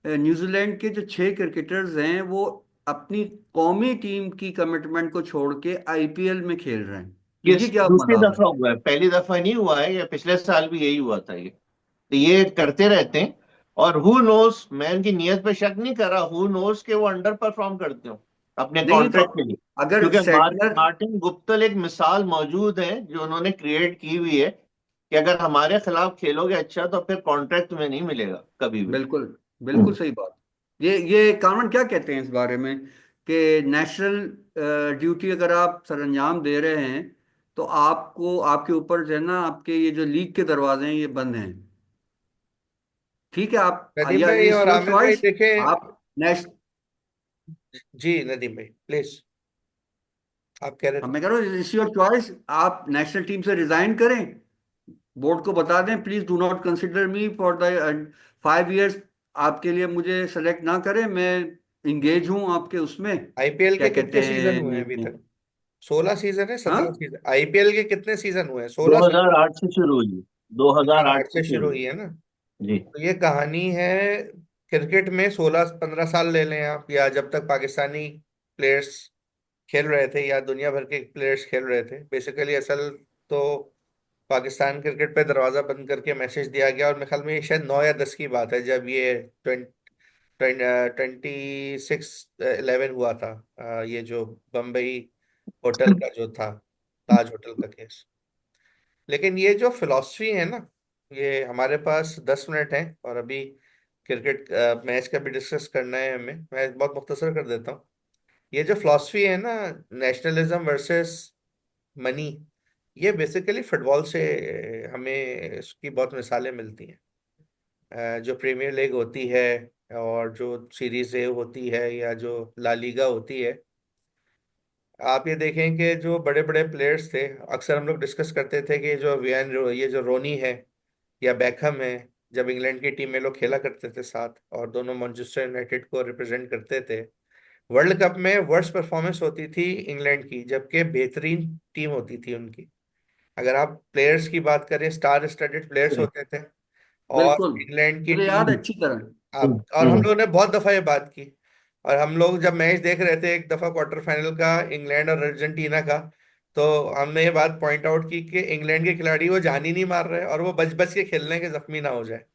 न्यूजीलैंड के जो 6 क्रिकेटर्स हैं वो अपनी कौमी टीम की कमिटमेंट को छोड़ के आईपीएल में खेल रहे हैं। तो ये ये क्या दूसरी मतलब है? दफा हुआ है, पहली दफा नहीं हुआ है, या पिछले साल भी यही हुआ था ये। तो ये करते रहते हैं। और हु नोस, मैं उनकी नीयत पे शक नहीं कर रहा, हु नोस के वो अंडर परफॉर्म करते हो अपने नहीं तो कॉन्ट्रैक्ट के लिए। अगर क्योंकि सेटलर, मार्टिन गुप्तल एक मिसाल मौजूद है जो उन्होंने क्रिएट की हुई है, कि अगर हमारे खिलाफ खेलोगे अच्छा, तो फिर कॉन्ट्रैक्ट तुम्हें नहीं मिलेगा कभी भी। बिल्कुल बिल्कुल हम्म। सही बात। ये कानून क्या कहते हैं इस बारे में, कि नेशनल ड्यूटी अगर आप सरंजाम दे रहे हैं तो आपको, आपके ऊपर जो है ना आपके ये जो लीग के दरवाजे हैं ये बंद हैं। ठीक है, आप नदीम या भाई इट्स और योर आमिर भाई चॉइस। देखें। आप नेश जी नदीम भाई प्लीज, आप कह रहे थे। मैं कह रहा हूँ इट्स योर चॉइस, आप नेशनल टीम से रिजाइन करें, बोर्ड को बता दें please do not consider me for the 5 years, आपके लिए मुझे सेलेक्ट ना करें, मैं इंगेज हूं आपके उसमें, आईपीएल के क्या कितने कहते सीजन हुए हैं अभी हैं। तक? 16 सीजन है, हाँ 17 सीजन? आईपीएल के कितने सीजन हुए हैं? 16 सीजन। 2008 से शुरू हुई। 2008 2008 से से शुरू शुरू हुई। हुई है ना? जी। तो ये कहानी है। क्रिकेट में 16-15 साल ले लें आप, या जब तक पाकिस्तानी प्लेयर्स खेल रहे थे या दुनिया भर के प्लेयर्स खेल रहे थे, बेसिकली असल तो पाकिस्तान क्रिकेट पे दरवाजा बंद करके मैसेज दिया गया। और मेरे ख्याल में ये शायद 9 या 10 की बात है, जब ये 26/11 हुआ था। ये जो बम्बई होटल का जो था, ताज होटल का केस। लेकिन ये जो फिलॉसफी है ना, ये हमारे पास 10 मिनट हैं और अभी क्रिकेट मैच का भी डिस्कस करना है हमें। मैं बहुत मुख्तसर कर देता हूँ। ये जो फिलॉसफी है ना, नेशनलिज्म वर्सेस मनी, ये बेसिकली फुटबॉल से हमें इसकी बहुत मिसालें मिलती हैं। जो प्रीमियर लीग होती है, और जो सीरीज ए होती है, या जो ला लीगा होती है, आप ये देखें कि जो बड़े बड़े प्लेयर्स थे, अक्सर हम लोग डिस्कस करते थे कि ये जो रोनी है या बैकहम है, जब इंग्लैंड की टीम में लोग खेला करते थे साथ, और दोनों मैनचेस्टर यूनाइटेड को रिप्रेजेंट करते थे। वर्ल्ड कप में वर्स्ट परफॉर्मेंस होती थी इंग्लैंड की, जबकि बेहतरीन टीम होती थी उनकी। अगर आप प्लेयर्स की बात करें, स्टार स्टडेड प्लेयर्स हम्म, होते थे। और बिल्कुल, इंग्लैंड की मुझे याद है टीम, अच्छी तरह। आप और हम लोगों ने बहुत दफा ये बात की। और हम लोग जब मैच देख रहे थे एक दफा क्वार्टर फाइनल का, इंग्लैंड और अर्जेंटीना का, तो हमने ये बात पॉइंट आउट की कि इंग्लैंड के खिलाड़ी वो जान ही नहीं मार रहे, और वो बच बच के खेल रहे हैं कि जख्मी ना हो जाए।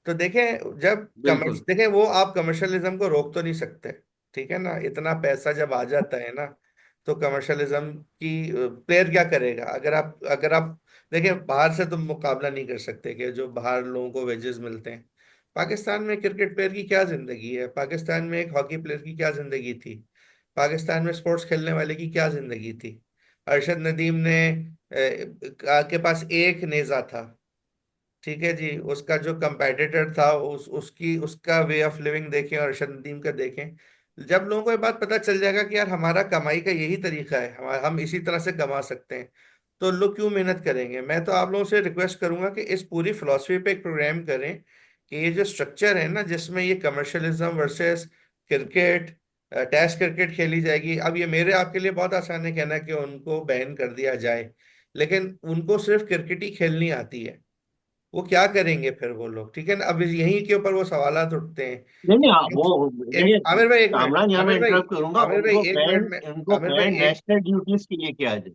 तो देखें, जब कमर्श बिल्कुल देखें, वो आप कमर्शलिज्म को रोक तो नहीं सकते। ठीक है ना, इतना पैसा जब आ जाता है ना, तो कमर्शलिज्म की प्लेयर क्या करेगा? अगर आप देखें, बाहर से तुम मुकाबला नहीं कर सकते कि जो बाहर लोगों को वेजेस मिलते हैं। पाकिस्तान में क्रिकेट प्लेयर की क्या जिंदगी है? पाकिस्तान में एक हॉकी प्लेयर की क्या जिंदगी थी? पाकिस्तान में स्पोर्ट्स खेलने वाले की क्या जिंदगी थी। अरशद नदीम ने के पास एक नेजा था, ठीक है जी, उसका जो कंपेटिटर था उसकी उसका वे ऑफ लिविंग देखें और अरशद नदीम का देखें। जब लोगों को ये बात पता चल जाएगा कि यार हमारा कमाई का यही तरीका है, हम इसी तरह से कमा सकते हैं, तो लोग क्यों मेहनत करेंगे। मैं तो आप लोगों से रिक्वेस्ट करूंगा कि इस पूरी फिलॉसफी पे एक प्रोग्राम करें कि ये जो स्ट्रक्चर है ना, जिसमें ये commercialism versus cricket, test cricket खेली जाएगी। अब ये मेरे आपके लिए बहुत आसान है कहना कि उनको बैन कर दिया जाए, लेकिन उनको सिर्फ क्रिकेट ही खेलनी आती है, वो क्या करेंगे फिर वो लोग, ठीक है ना। अब यहीं के ऊपर वो सवालात उठते हैं। नहीं नहीं, एक, वो एक देखिए, आमिर भाई, एक मिनट, कामरान, यहाँ मैं आमिर भाई, इंटरप्ट करूंगा। आमिर भाई एक मिनट में, उनको आमिर भाई बैन एक, नेशनल ड्यूटीज के लिए किया जाए।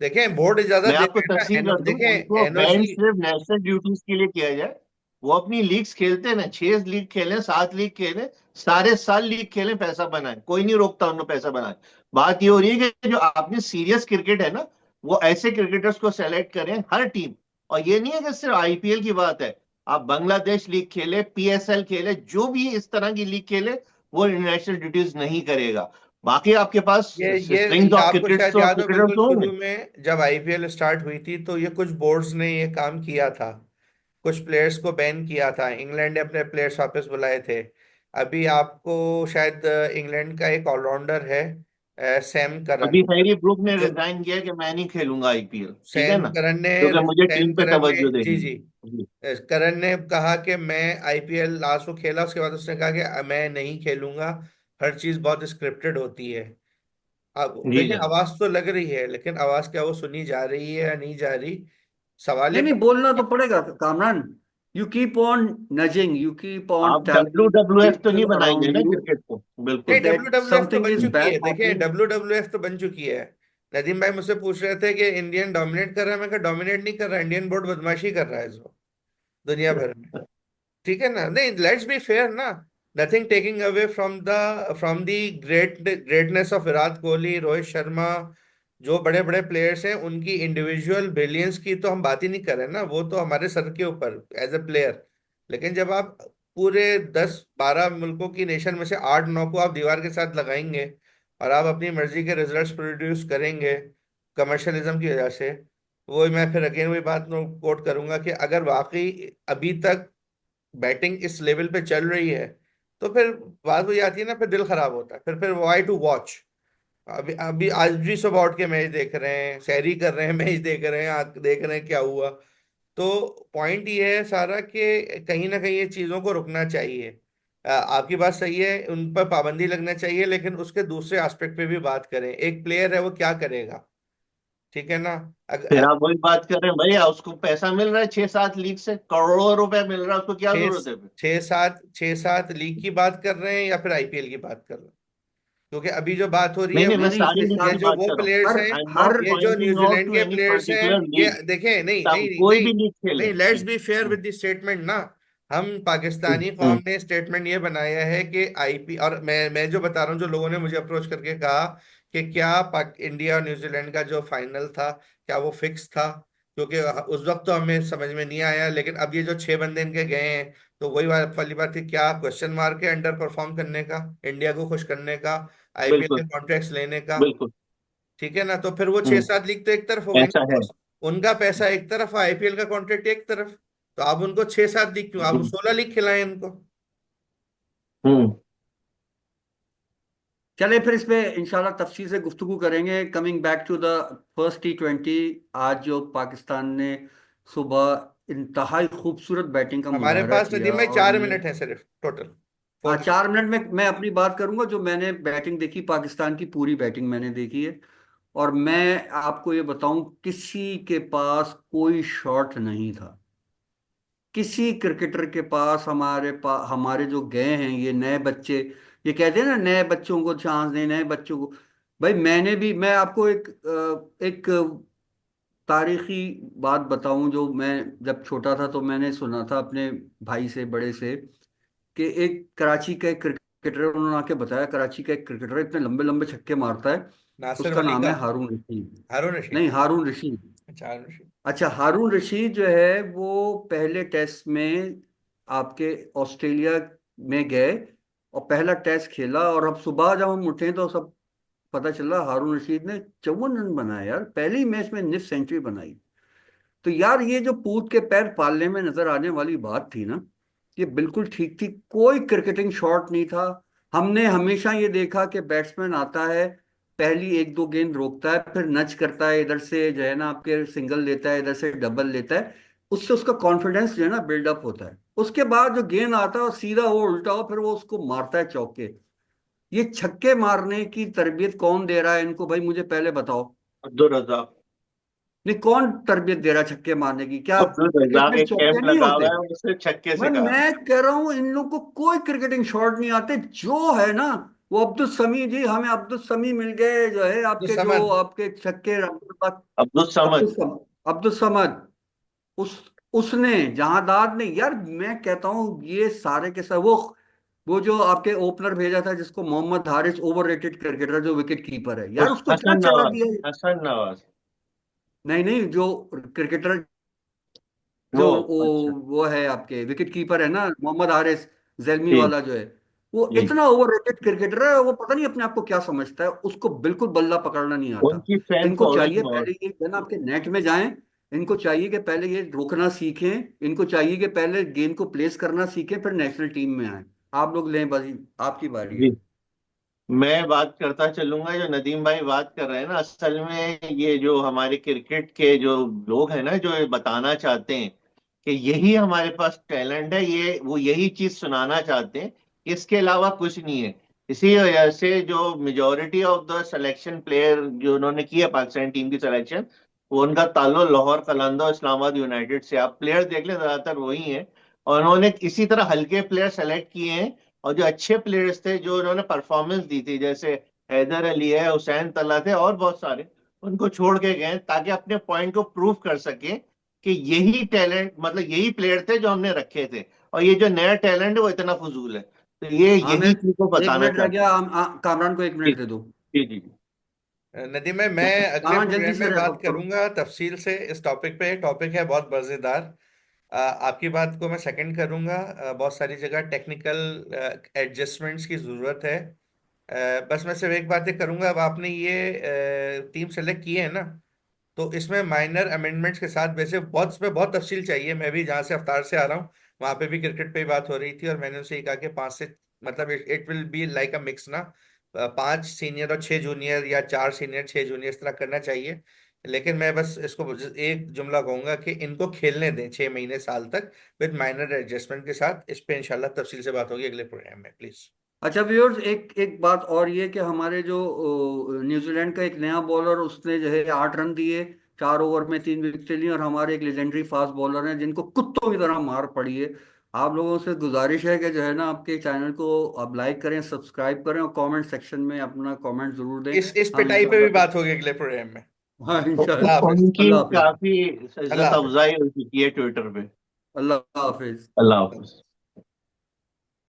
देखें बोर्ड इजाजत मैं आपको देते हैं तफसील ना, कर दूं, देखें उनको बैन एनओसी। सिर्फ नेशनल ड्यूटीज के लिए किया जाए। वो अपनी लीग्स खेलते हैं ना, 6 लीग खेलें, 7 लीग खेलें, सारे साल लीग खेलें, पैसा बनाए, कोई नहीं रोकता उनको पैसा बनाए। बात ये हो रही है कि जो आपने सीरियस क्रिकेट है ना, वो ऐसे क्रिकेटर्स को सेलेक्ट करें हर टीम। और ये नहीं है कि सिर्फ आईपीएल की बात है। आप बांग्लादेश लीग खेले, पीएसएल खेले, जो भी इस तरह की लीग खेले, वो इंटरनेशनल ड्यूटीज नहीं करेगा। बाकी आपके पास ये स्ट्रिंग्स ऑफ आपको क्रिकेट शायद तो याद हो, क्रिकेटर्स बिल्कुल तो शुरू होंगे। में जब आईपीएल स्टार्ट हुई थी तो ये कुछ बोर्ड्स ने ये काम किया था, कुछ प्लेयर्स को बैन किया था, इंग्लैंड ने अपने प्लेयर्स वापस बुलाए थे। अभी आपको शायद इंग्लैंड का एक ऑलराउंडर है, सैम करन। अभी हैरी ब्रूक ने रिजाइन किया कि मैं नहीं खेलूंगा आईपीएल, ठीक है सैम ना, करन ने क्योंकि मुझे सैम टीम पे करन ने तवज्जो जी देनी जी, है। जी। करन ने कहा कि मैं आईपीएल लास्ट को खेला, उसके बाद उसने कहा कि मैं नहीं खेलूंगा, हर चीज बहुत स्क्रिप्टेड होती है। अब जी देखिए जनाब। आवाज तो लग रही है, लेकिन आवाज क्या वो सुनी जा रही है या नहीं जा रही, सवाल ये नहीं नहीं, बोलना तो पैदा। पड़ेगा Kamran. You keep on nudging, you keep on आप डब्ल्यू टेलिंग डब्ल्यू एफ तो नहीं पीपल बनाएंगे अराउंड ना यू क्रिकेट को, नहीं, बिल्कुल। डब्ल्यू दैट डब्ल्यू एफ तो समथिंग बन इज चुकी बैड है, देखिए हैपनिंग। डब्ल्यू डब्ल्यू एफ तो बन चुकी है। नदीम भाई मुझसे पूछ रहे थे कि इंडियन डोमिनेट कर रहा है, मैं कहा डोमिनेट नहीं कर रहा, इंडियन बोर्ड बदमाशी कर रहा है इस वक्त दुनिया भर में, ठीक है ना। नहीं, लेट्स बी फेयर ना, nothing taking away from the greatness of Virat Kohli, Rohit Sharma, जो बड़े बड़े प्लेयर्स हैं उनकी इंडिविजुअल ब्रिलियंस की तो हम बात ही नहीं कर रहे ना, वो तो हमारे सर के ऊपर एज ए प्लेयर। लेकिन जब आप पूरे 10-12 मुल्कों की नेशन में से 8-9 को आप दीवार के साथ लगाएंगे और आप अपनी मर्जी के रिजल्ट्स प्रोड्यूस करेंगे कमर्शलिज्म की वजह से, वो मैं फिर अगेन वही बात कोट करूंगा कि अगर वाकई अभी तक बैटिंग इस लेवल पे चल रही है, तो फिर बात वही आती है ना, फिर दिल खराब होता है, फिर वाई टू वॉच। अभी अभी आज भी सुबह उठ के मैच देख रहे हैं, सैरी कर रहे हैं, मैच देख रहे हैं, देख रहे हैं क्या हुआ। तो पॉइंट ये है सारा कि कहीं ना कहीं ये चीजों को रुकना चाहिए। आपकी बात सही है, उन पर पाबंदी लगना चाहिए, लेकिन उसके दूसरे एस्पेक्ट पे भी बात करें, एक प्लेयर है वो क्या करेगा, ठीक है ना। फिर अगर आप वही बात कर रहे हैं भैया, उसको पैसा मिल रहा है 6-7 लीग से, करोड़ों रुपए मिल रहा है, उसको क्या छः जरूरत है फिर। छः सात लीग की बात कर रहे हैं या फिर आईपीएल की बात कर रहे हैं, क्योंकि अभी जो बात हो रही नहीं है नहीं, मैं नहीं नहीं, सारी इसके लीग ये की साथ जो बात वो कर रहा हूँ। प्लेयर्स हर हैं, आई एम हर नॉट ये जो पॉइंटिंग आउट न्यूजीलैंड टू के एनी प्लेयर्स हैं, पर्टिकुलर ये लीग। देखें, नहीं तब नहीं कोई नहीं भी लीग खेले। नहीं, लेट्स जी। Be fair with the statement ना। हम पाकिस्तानी हम्म। कौम ने स्टेटमेंट ये बनाया है कि आईपी, और मैं जो बता रहा हूँ, जो लोगों ने मुझे अप्रोच करके कहा कि क्या इंडिया और न्यूजीलैंड का जो फाइनल था क्या वो फिक्स था, क्योंकि उस वक्त तो हमें समझ में नहीं आया, लेकिन अब ये जो 6 बंदे इनके गए हैं, तो वही बात वाली बात थी, क्या क्वेश्चन मार्क है अंडर परफॉर्म करने का, इंडिया को खुश करने का, आईपीएल बिल्कुल के कॉन्ट्रैक्ट्स लेने का, बिल्कुल। ठीक है ना। तो फिर वो छह हम्म। सात लीग तो एक तरफ हो गई ऐसा ना है। बॉस, उनका पैसा एक तरफ, आईपीएल का कॉन्ट्रैक्ट एक तरफ, तो आप उनको 6-7 लीग क्यों, आप हम्म। 16 लीग खिलाएं इनको। हम्म। चले फिर इस पे इंशाल्लाह तफसील से गुफ्तगू करेंगे। Coming back to the first T20, आज जो पाकिस्तान ने सुबह इंतहाई खूबसूरत बैटिंग का हमारे मुजाहरा पास किया, नदीम भाई और चार ये मिनट है सिर्फ टोटल, हाँ, 4 मिनट। 4 मिनट में मैं अपनी बात करूंगा। जो मैंने बैटिंग देखी पाकिस्तान की, पूरी बैटिंग मैंने देखी है, और मैं आपको ये बताऊं, किसी के पास कोई शॉट नहीं था, किसी क्रिकेटर के पास। हमारे जो गए हैं ये नए बच्चे, ये कहते हैं ना नए बच्चों को चांस दें, नए बच्चों को। भाई मैं आपको एक तारीखी बात बताऊं। जो मैं जब छोटा था तो मैंने सुना था अपने भाई से, बड़े से, कि एक कराची का एक क्रिकेटर, उन्होंने आके बताया, कराची का एक क्रिकेटर इतने लंबे लंबे छक्के मारता है, नासिर उसका वली नाम का, है हारून रशीद। हारून रशीद, नहीं, हारून रशीद। अच्छा हारून रशीद। अच्छा, हारून रशीद जो है वो पहले टेस्ट में आपके ऑस्ट्रेलिया में गए, और पहला टेस्ट खेला, और अब सुबह जब हम उठे तो सब पता चला हारून रशीद ने 54 रन बनाए यार, पहली मैच में निफ सेंचुरी बनाई। तो यार ये जो पूत के पैर पालने में नजर आने वाली बात थी ना, ये बिल्कुल ठीक थी। कोई क्रिकेटिंग शॉट नहीं था। हमने हमेशा ये देखा कि बैट्समैन आता है, पहली एक दो गेंद रोकता है, फिर नच करता है, इधर से जो है ना आपके सिंगल लेता है, इधर से डबल लेता है, उससे उसका कॉन्फिडेंस जो है ना बिल्डअप होता है। उसके बाद जो गेंद आता है और सीधा वो उल्टा हो, फिर वो उसको मारता है चौके। ये छक्के मारने की तरबियत कौन दे रहा है इनको भाई, मुझे पहले बताओ। अब्दुल रजाक। नहीं, कौन तरबियत दे रहा है छक्के मारने की? क्या अब्दुल क्रिकेट रजाक में एक चौके कैंप नहीं लगा होते? हुआ है, उसने छक्के मैं सिखा रहा है। मैं कह रहा हूं इन लोग को कोई क्रिकेटिंग शॉट नहीं आते। जो है ना वो अब्दुल समी जी, हमें अब्दुल समी मिल गए जो है तो आपके, जो समझ। आपके छक्के अब्दुल अब्दुल समद। सम अब्दुल समद। उस उसने, जहांदार ने, यार मैं कहता हूँ ये सारे के सब, वो जो आपके ओपनर भेजा था जिसको, मोहम्मद हारिस, ओवररेटेड क्रिकेटर जो विकेट कीपर है यार, उस उसको इतना हसन चढ़ा नवाज। दिया। हसन नवाज। नहीं नहीं, जो क्रिकेटर, वो जो अच्छा। वो है आपके विकेट कीपर है ना, मोहम्मद हारिस, जैलमी जी वाला जो है, वो जी। इतना ओवररेटेड क्रिकेटर है। वो पता नहीं अपने आप को क्या समझता है, उसको बिल्कुल बल्ला पकड़ना नहीं आता। उनकी फैन इनको फॉलोइंग चाहिए बहुत। पहले ये है ना आपके नेट में जाएं, इनको चाहिए कि पहले ये रोकना सीखें, इनको चाहिए कि पहले गेंद को प्लेस करना सीखें, फिर नेशनल टीम में आए। आप लोग लें बाजी, आपकी बारी है। जी। मैं बात करता चलूंगा, जो नदीम भाई बात कर रहे हैं ना, असल में ये जो हमारे क्रिकेट के जो लोग हैं ना, जो ये बताना चाहते हैं कि यही हमारे पास टैलेंट है, ये वो यही चीज सुनाना चाहते हैं, इसके अलावा कुछ नहीं है। इसी वजह से जो majority of the selection player जो उन्होंने किया पाकिस्तान टीम की सिलेक्शन, वो उनका ताल्लुक लाहौर कलंदर और इस्लामाबाद यूनाइटेड से। आप प्लेयर देख लें, ज्यादातर वही हैं। और उन्होंने इसी तरह हल्के प्लेयर सेलेक्ट किए हैं, और जो अच्छे प्लेयर्स थे जो उन्होंने परफॉर्मेंस दी थी, जैसे हैदर अली है, हुसैन तला थे, और बहुत सारे, उनको छोड़ के गए ताकि अपने पॉइंट को प्रूव कर सके कि यही टैलेंट, मतलब यही प्लेयर थे जो हमने रखे थे, और ये जो नया टैलेंट है वो इतना फजूल है। तो ये यही आमिर, चीज को एक बताना मिनट रह चाहते गया, कामरान को एक हैं। मिनट दे दो। जी जी जी। नदीम में मैं अगले कामरान जल्दी प्रोग्राम से में रैप बात अप करो। करूंगा तफसील से इस टॉपिक पे। टॉपिक है बहुत मजेदार। आपकी बात को मैं सेकंड करूंगा। बहुत सारी जगह टेक्निकल एडजस्टमेंट्स की जरूरत है। बस मैं सिर्फ एक बात ये करूंगा, अब आपने ये टीम सेलेक्ट की है ना, तो इसमें माइनर अमेंडमेंट्स के साथ, वैसे बहुत इसमें बहुत तफसील चाहिए। मैं भी जहाँ से अवतार से आ रहा हूँ वहाँ पे भी क्रिकेट पे ही बात हो रही थी, और मैंने उनसे ये कहा कि पांच से, मतलब it will be like a mix ना, पांच सीनियर और छह जूनियर, या चार सीनियर छह जूनियर, इस तरह करना चाहिए। लेकिन मैं बस इसको एक जुमला कहूंगा कि इनको खेलने दें 6 महीने साल तक, विद माइनर एडजस्टमेंट के साथ। इस पे इंशाल्लाह तफसील से बात होगी अगले प्रोग्राम में, प्लीज। अच्छा व्यूअर्स, एक एक बात और ये कि हमारे जो न्यूजीलैंड का एक नया बॉलर, उसने जो है 8 रन दिए, 4 ओवर में 3 विकेटें ली, और हमारे एक लेजेंडरी फास्ट बॉलर हैं जिनको कुत्तों की तरह मार पड़ी है। आप लोगों से गुजारिश है कि जो है ना आपके चैनल को आप लाइक करें, सब्सक्राइब करें, और कमेंट सेक्शन में अपना कमेंट जरूर दें। इस हम पिटाई पे भी इंशाल्लाह, बात होगी अगले प्रोग्राम में। हाँ अल्लाह इंशाल्लाह। हाफिज। उनकी अल्लाह हाफिज। काफी अल्लाह इज्जत हाफिज। अफजाई हो चुकी है ट्विटर पे। अल्लाह हाफिज। अल्लाह हाफिज।